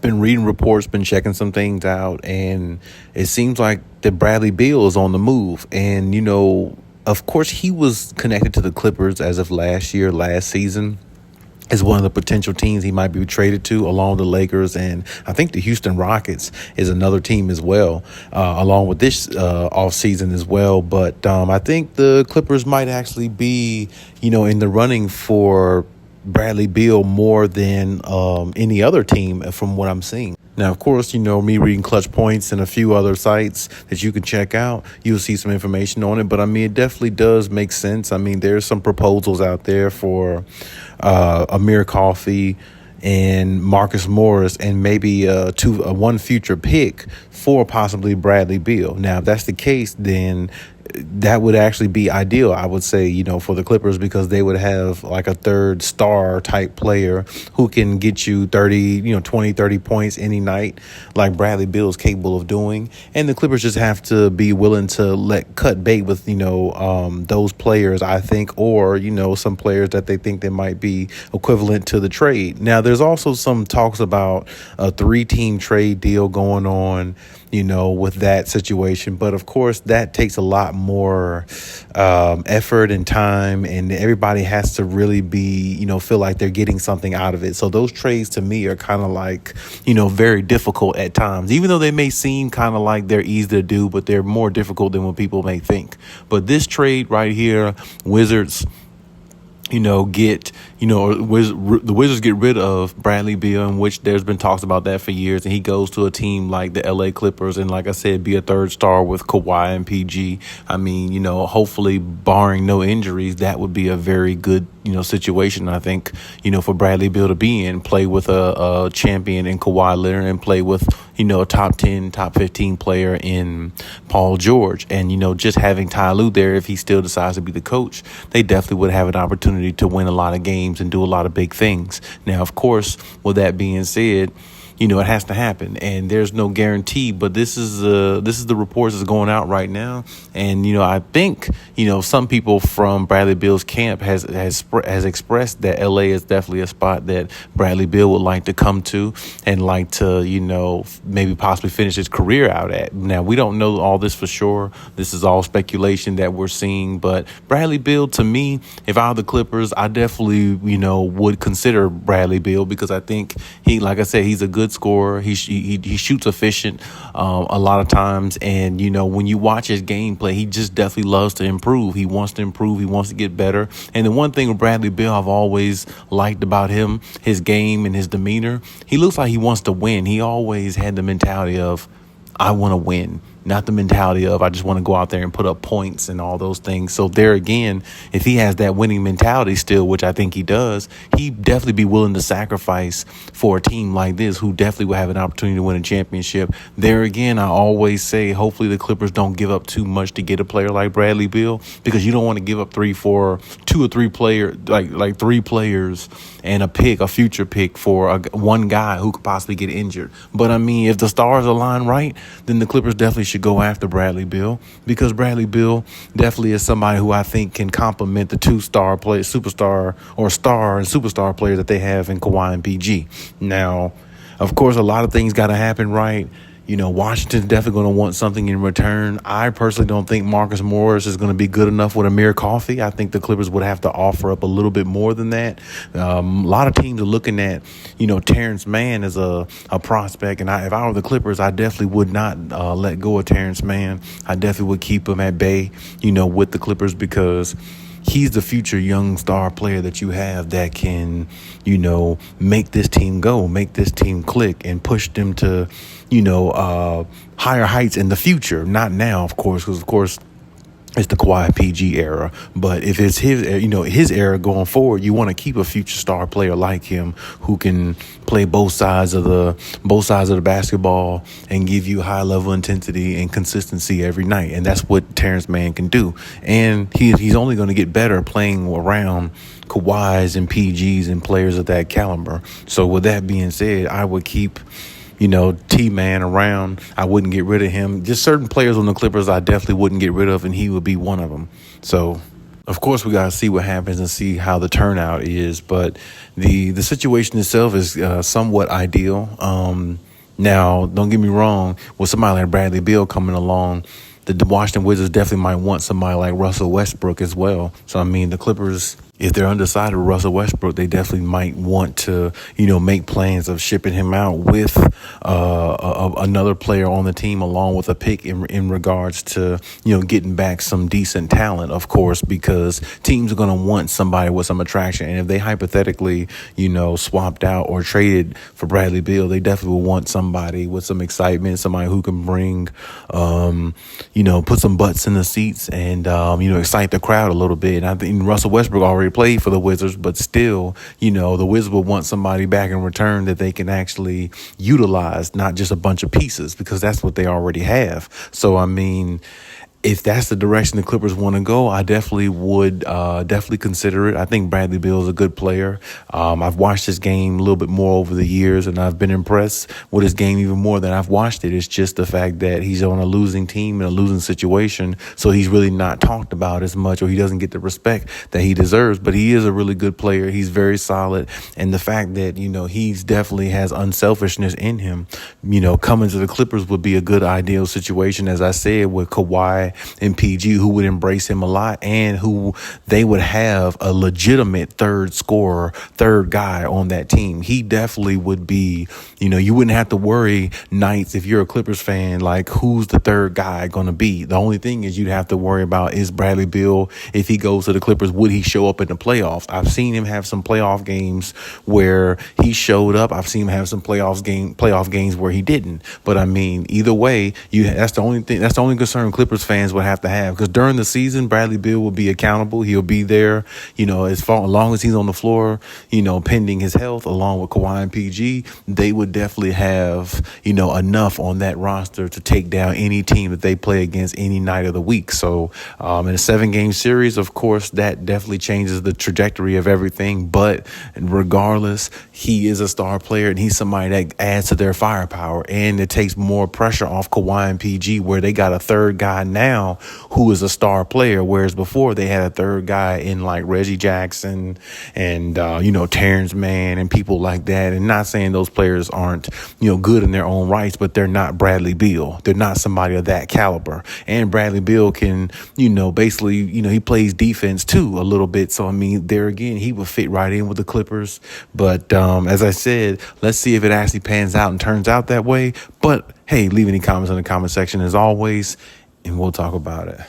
been reading reports, been checking some things out, and it seems like that Bradley Beal is on the move. And, of course, he was connected to the Clippers as of last season, is one of the potential teams he might be traded to, along with the Lakers, and I think the Houston Rockets is another team as well, along with this offseason as well. But I think the Clippers might actually be, in the running for Bradley Beal more than any other team from what I'm seeing. Now, of course, me reading Clutch Points and a few other sites that you can check out, you'll see some information on it. But, it definitely does make sense. There's some proposals out there for Amir Coffey and Marcus Morris and maybe one future pick for possibly Bradley Beal. Now, if that's the case, then that would actually be ideal, I would say, for the Clippers, because they would have like a third star type player who can get you 20, 30 points any night like Bradley Beal is capable of doing. And the Clippers just have to be willing to cut bait with, those players, I think, or, some players that they think they might be equivalent to the trade. Now, there's also some talks about a 3-team trade deal going on, with that situation. But of course, that takes a lot more effort and time, and everybody has to really be, feel like they're getting something out of it. So those trades to me are kind of like, very difficult at times, even though they may seem kind of like they're easy to do, but they're more difficult than what people may think. But this trade right here, Wizards, the Wizards get rid of Bradley Beal, in which there's been talks about that for years, and he goes to a team like the LA Clippers, and like I said, be a third star with Kawhi and PG. Hopefully, barring no injuries, that would be a very good situation, I think, for Bradley Beal to be in, play with a champion in Kawhi Leonard, and play with, a top 10, top 15 player in Paul George. And, just having Ty Lue there, if he still decides to be the coach, they definitely would have an opportunity to win a lot of games and do a lot of big things. Now, of course, with that being said, it has to happen, and there's no guarantee. But this is the reports that's going out right now, and I think some people from Bradley Beal's camp has expressed that LA is definitely a spot that Bradley Beal would like to come to and like to maybe possibly finish his career out at. Now, we don't know all this for sure. This is all speculation that we're seeing. But Bradley Beal, to me, if I were the Clippers, I definitely would consider Bradley Beal, because I think like I said, he's a good scorer. He shoots efficient a lot of times, and when you watch his gameplay, he just definitely loves to improve. He wants to improve. He wants to get better. And the one thing with Bradley Beal I've always liked about him, his game and his demeanor, he looks like he wants to win. He always had the mentality of, I want to win, not the mentality of I just want to go out there and put up points and all those things. So there again, if he has that winning mentality still, which I think he does, he'd definitely be willing to sacrifice for a team like this, who definitely will have an opportunity to win a championship. There again, I always say, hopefully the Clippers don't give up too much to get a player like Bradley Beal, because you don't want to give up three players and a future pick for one guy who could possibly get injured. But if the stars align right, then the Clippers definitely should go after Bradley Beal, because Bradley Beal definitely is somebody who I think can complement the superstar and superstar players that they have in Kawhi and PG. Now, of course, a lot of things got to happen right. Washington's definitely going to want something in return. I personally don't think Marcus Morris is going to be good enough with Amir Coffey. I think the Clippers would have to offer up a little bit more than that. A lot of teams are looking at, Terrence Mann as a prospect. And if I were the Clippers, I definitely would not let go of Terrence Mann. I definitely would keep him at bay, with the Clippers, because he's the future young star player that you have that can, make this team go, make this team click, and push them to, higher heights in the future. Not now, of course, because, of course, it's the Kawhi PG era. But if it's his era going forward, you want to keep a future star player like him who can play both sides of the basketball and give you high level intensity and consistency every night. And that's what Terrence Mann can do. And he's only going to get better playing around Kawhis and PGs and players of that caliber. So with that being said, I would keep T-Man around. I wouldn't get rid of him. Just certain players on the Clippers I definitely wouldn't get rid of, and he would be one of them. So Of course, we gotta see what happens and see how the turnout is, but the situation itself is somewhat ideal. Now, don't get me wrong, with somebody like Bradley Beal coming along, the Washington Wizards definitely might want somebody like Russell Westbrook as well. So I mean, the Clippers, if they're undecided with Russell Westbrook, they definitely might want to, make plans of shipping him out with another player on the team, along with a pick in regards to, getting back some decent talent, of course, because teams are going to want somebody with some attraction. And if they hypothetically, swapped out or traded for Bradley Beal, they definitely will want somebody with some excitement, somebody who can bring, put some butts in the seats and, excite the crowd a little bit. And I think Russell Westbrook already played for the Wizards, but still, the Wizards will want somebody back in return that they can actually utilize, not just a bunch of pieces, because that's what they already have. So, I mean, if that's the direction the Clippers want to go, I definitely would definitely consider it. I think Bradley Beal is a good player. I've watched his game a little bit more over the years, and I've been impressed with his game even more than I've watched it. It's just the fact that he's on a losing team in a losing situation, so he's really not talked about as much, or he doesn't get the respect that he deserves. But he is a really good player. He's very solid, and the fact that, he's definitely has unselfishness in him, coming to the Clippers would be a good ideal situation, as I said, with Kawhi and PG, who would embrace him a lot, and who they would have a legitimate third scorer, third guy on that team. He definitely would be, you wouldn't have to worry nights if you're a Clippers fan, like, who's the third guy going to be? The only thing is you'd have to worry about, is Bradley Beal, if he goes to the Clippers, would he show up in the playoffs? I've seen him have some playoff games where he showed up. I've seen him have some playoff games where he didn't. But I mean, either way, that's the only thing. That's the only concern Clippers fans would have to have, because during the season, Bradley Beal will be accountable. He'll be there, as long as he's on the floor, pending his health, along with Kawhi and PG. They would definitely have, enough on that roster to take down any team that they play against any night of the week. So in a 7-game series, of course, that definitely changes the trajectory of everything. But regardless, he is a star player, and he's somebody that adds to their firepower, and it takes more pressure off Kawhi and PG, where they got a third guy now who is a star player, whereas before they had a third guy in like Reggie Jackson and Terrence Mann and people like that. And not saying those players aren't good in their own rights, but they're not Bradley Beal. They're not somebody of that caliber. And Bradley Beal can basically he plays defense too a little bit. So I mean, there again, he would fit right in with the Clippers. But as I said, let's see if it actually pans out and turns out that way. But hey, leave any comments in the comment section as always, and we'll talk about it.